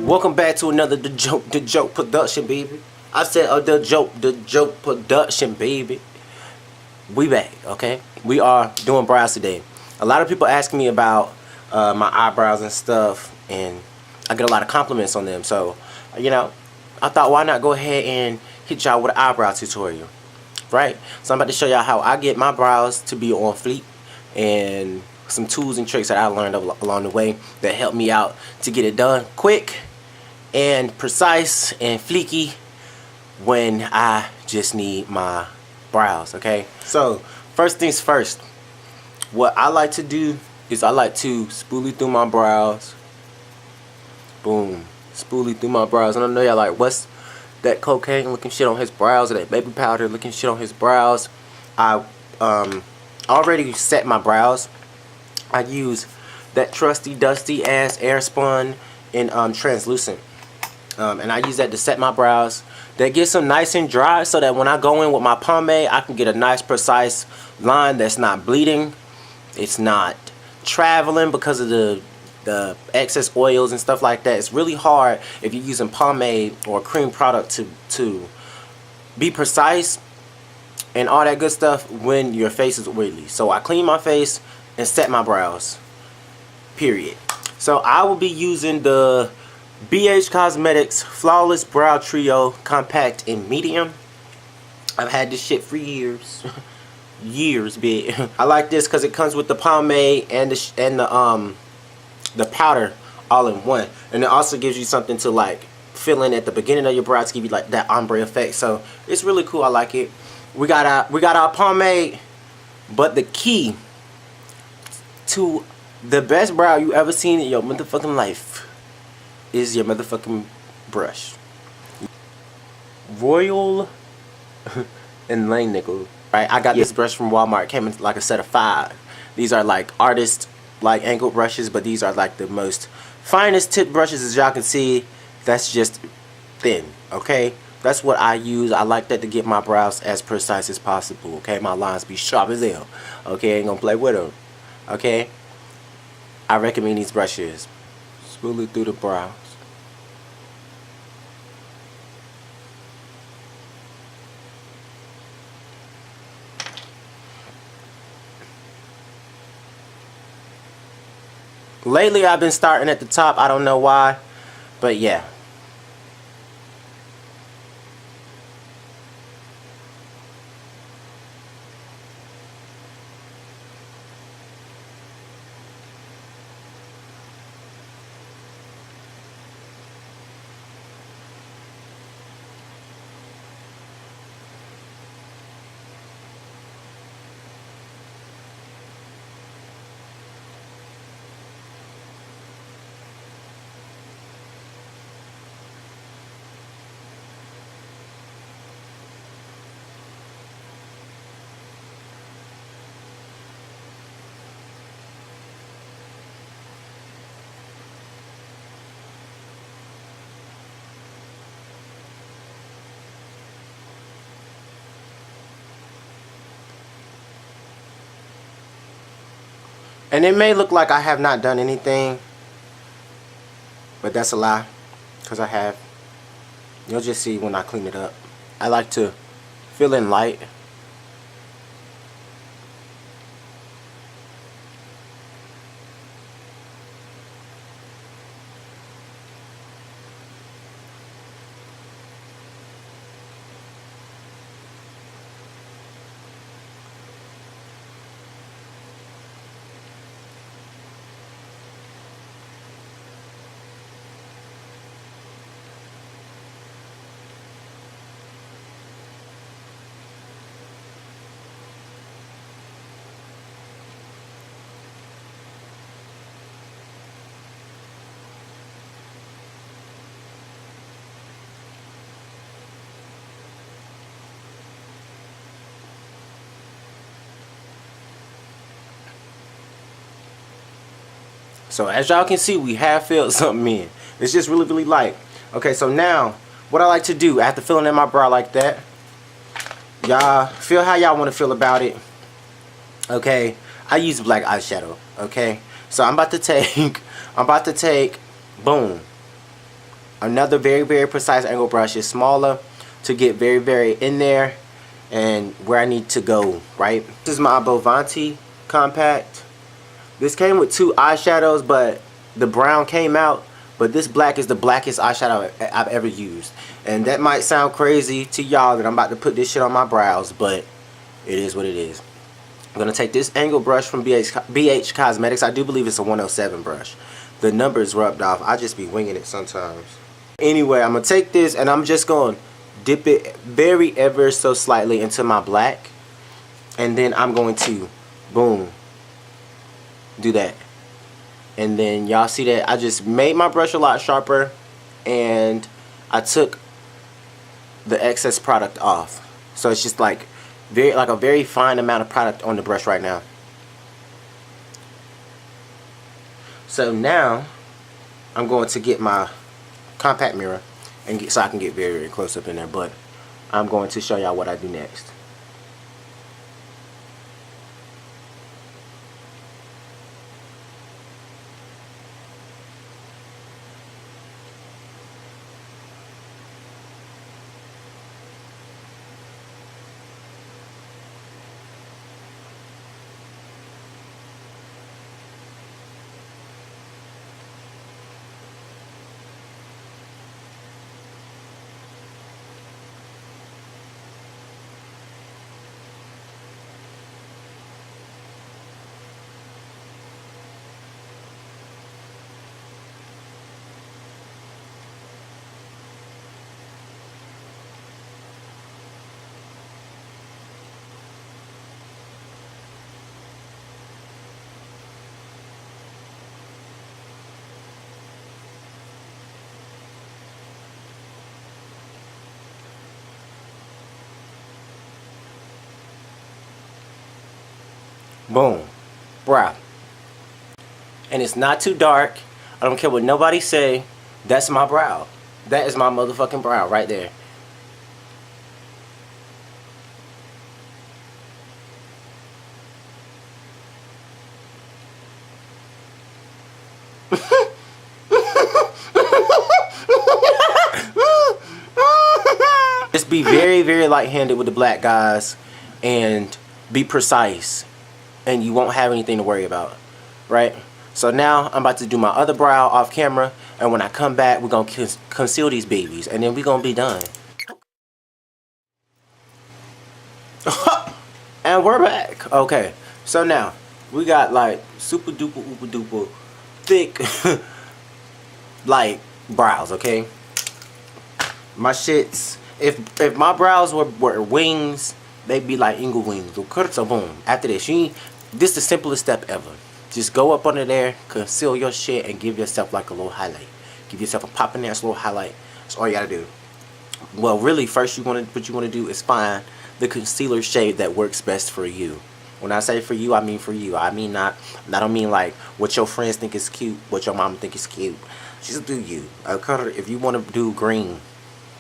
Welcome back to another The Joat production, baby. I said The Joat production, baby. We back, okay? We are doing brows today. A lot of people ask me about my eyebrows and stuff, and I get a lot of compliments on them. So, you know, I thought, why not go ahead and hit y'all with an eyebrow tutorial, right? So I'm about to show y'all how I get my brows to be on fleek, and some tools and tricks that I learned along the way that help me out to get it done quick and precise and fleeky when I just need my brows, okay? So first things first, what I like to do is I like to spoolie through my brows. Boom, spoolie through my brows. And I know y'all like, what's that cocaine looking shit on his brows, or that baby powder looking shit on his brows? I already set my brows. I use that trusty dusty ass Airspun in translucent. And I use that to set my brows. That gets them nice and dry so that when I go in with my pomade, I can get a nice precise line that's not bleeding. It's not traveling because of the excess oils and stuff like that. It's really hard if you're using pomade or cream product to be precise and all that good stuff when your face is oily. So I clean my face and set my brows, period. So I will be using the BHCOSMETICS Flawless Brow Trio Compact in Medium. I've had this shit for years. Years, bitch. I like this because it comes with the pomade and the powder all in one. And it also gives you something to like fill in at the beginning of your brow to give you like that ombre effect. So it's really cool. I like it. We got our pomade, but the key to the best brow you ever seen in your motherfucking life is your motherfucking brush. Royal and LANGNICKLE. Right, I got this brush from Walmart. It came in like a set of 5. These are like artist like angle brushes, but these are like the most finest tip brushes, as y'all can see. That's just thin, okay? That's what I use. I like that to get my brows as precise as possible, okay? My lines be sharp as hell, okay? Ain't gonna play with them, okay? I recommend these brushes. Spool it through the brows. Lately, I've been starting at the top. I don't know why, but yeah. And it may look like I have not done anything, but that's a lie, because I have. You'll just see when I clean it up. I like to fill in light. So as y'all can see, we have filled something in. It's just really, really light. Okay, so now what I like to do after filling in my brow like that Y'all feel how y'all want to feel about it. Okay, I use black eyeshadow. Okay, so I'm about to take, boom, another very precise angle brush. Is smaller to get very in there and where I need to go. Right, this is my Bovanti compact. This came with 2 eyeshadows, but the brown came out. But this black is the blackest eyeshadow I've ever used. And that might sound crazy to y'all that I'm about to put this shit on my brows, but it is what it is. I'm going to take this angle brush from BH Cosmetics. I do believe it's a 107 brush. The number is rubbed off. I just be winging it sometimes. Anyway, I'm going to take this and I'm just going to dip it very ever so slightly into my black. And then I'm going to, boom, do that. And then y'all see that I just made my brush a lot sharper and I took the excess product off. So it's just like a very fine amount of product on the brush right now. So now I'm going to get my compact mirror and so I can get very close up in there, but I'm going to show y'all what I do next. Boom, brow. And it's not too dark. I don't care what nobody say. That's my brow. That is my motherfucking brow right there. Just be very light-handed with the black, guys, and be precise, and you won't have anything to worry about, right? So now I'm about to do my other brow off camera, and when I come back, we're gonna conceal these babies, and then we're gonna be done. And we're back. Okay, so now we got like super duper thick like brows. Okay, my shits, if my brows were wings, they'd be like eagle wings. So boom, after this, this is the simplest step ever. Just go up under there, conceal your shit, and give yourself like a little highlight. Give yourself a popping ass little highlight. That's all you gotta do. Well, really, first what you wanna do is find the concealer shade that works best for you. When I say for you, I mean for you. I don't mean like what your friends think is cute, what your mama think is cute. Just do you. If you wanna do green,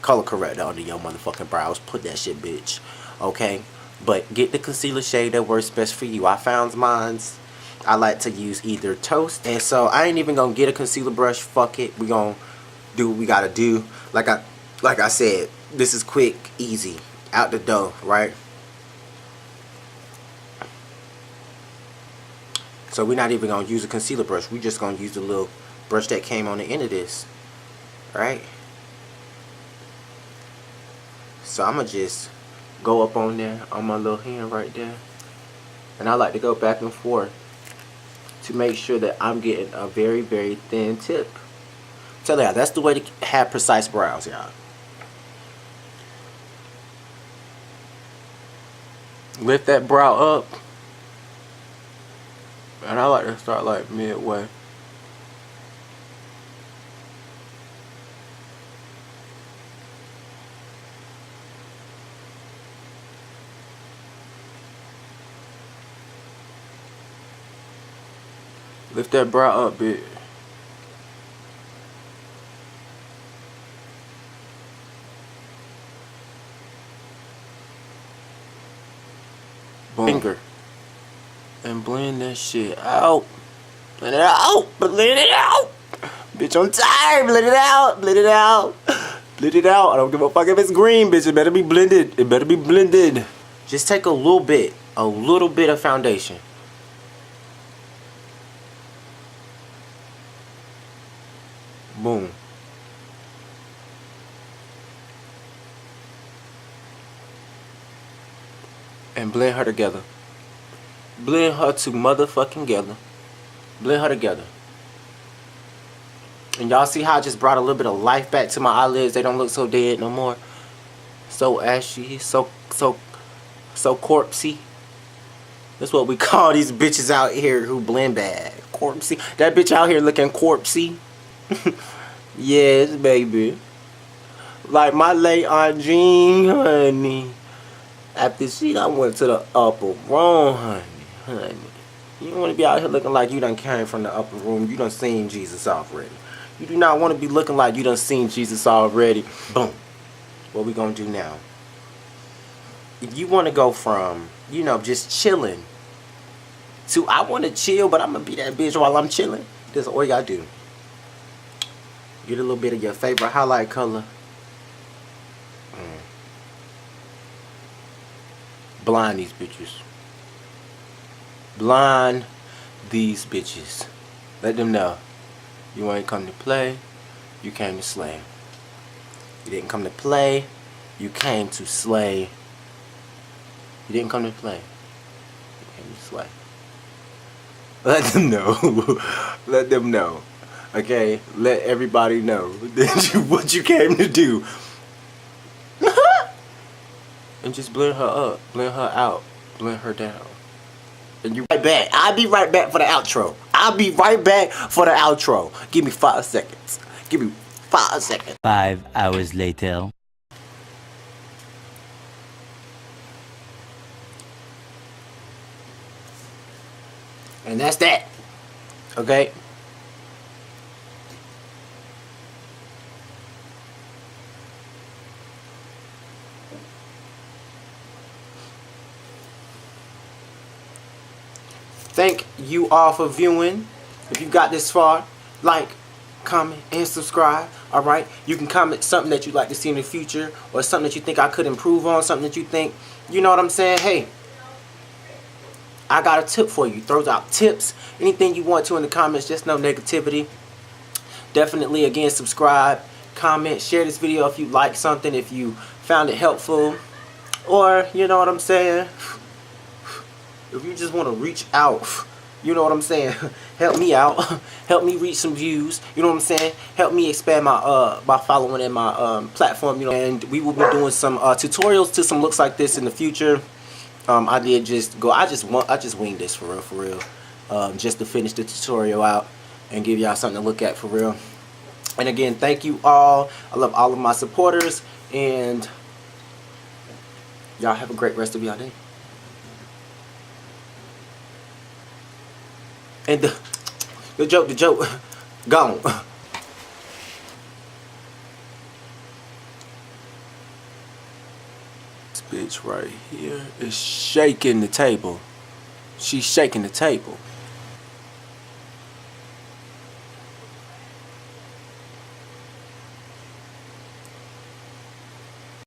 color correct under your motherfucking brows, put that shit, bitch. Okay? But get the concealer shade that works best for you. I found mine's. I like to use either Toast, and so I ain't even gonna get a concealer brush. Fuck it, we gonna do what we gotta do. Like I said, this is quick, easy, out the door, right? So we're not even gonna use a concealer brush. We just gonna use the little brush that came on the end of this, right? So I'm gonna just go up on there on my little hand right there, and I like to go back and forth to make sure that I'm getting a very thin tip. Tell y'all, that's the way to have precise brows, y'all. Lift that brow up, and I like to start like midway. Lift that brow up, bitch. Boom. Finger. And blend that shit out. Blend it out. Blend it out. Bitch, I'm tired. Blend it out. Blend it out. Blend it out. I don't give a fuck if it's green, bitch. It better be blended. It better be blended. Just take a little bit of foundation. Boom. And blend her together. Blend her to motherfucking together. Blend her together. And y'all see how I just brought a little bit of life back to my eyelids? They don't look so dead no more. So ashy, so corpsey. That's what we call these bitches out here who blend bad. Corpsey. That bitch out here looking corpsey. Yes, baby. Like my late Aunt Jean, honey. After she done went to the upper room, honey. You don't want to be out here looking like you done came from the upper room. You done seen Jesus already. You do not want to be looking like you done seen Jesus already. Boom. What we gonna do now? If you want to go from, you know, just chilling to I want to chill, but I'm gonna be that bitch while I'm chilling. This is all you gotta do. Get a little bit of your favorite highlight color. Blind these bitches. Blind these bitches. Let them know you ain't come to play, you came to slay. You didn't come to play, you came to slay. You didn't come to play, you came to slay. Let them know. Let them know. Okay? Let everybody know that what you came to do. And just blend her up, blend her out, blend her down. And you right back. I'll be right back for the outro. I'll be right back for the outro. Give me 5 seconds. Give me 5 seconds. 5 hours later. And that's that. Okay? Thank you all for viewing. If you got this far, like, comment, and subscribe. Alright? You can comment something that you'd like to see in the future, or something that you think I could improve on, something that you think, you know what I'm saying? Hey, I got a tip for you. Throws out tips. Anything you want to in the comments, just no negativity. Definitely, again, subscribe, comment, share this video if you like something, if you found it helpful, or, you know what I'm saying? If you just want to reach out, you know what I'm saying? Help me out. Help me reach some views. You know what I'm saying? Help me expand my my following and my platform. You know, and we will be doing some tutorials to some looks like this in the future. I just winged this for real. Just to finish the tutorial out and give y'all something to look at for real. And again, thank you all. I love all of my supporters, and y'all have a great rest of y'all day. And the joke, gone. This bitch right here is shaking the table. She's shaking the table.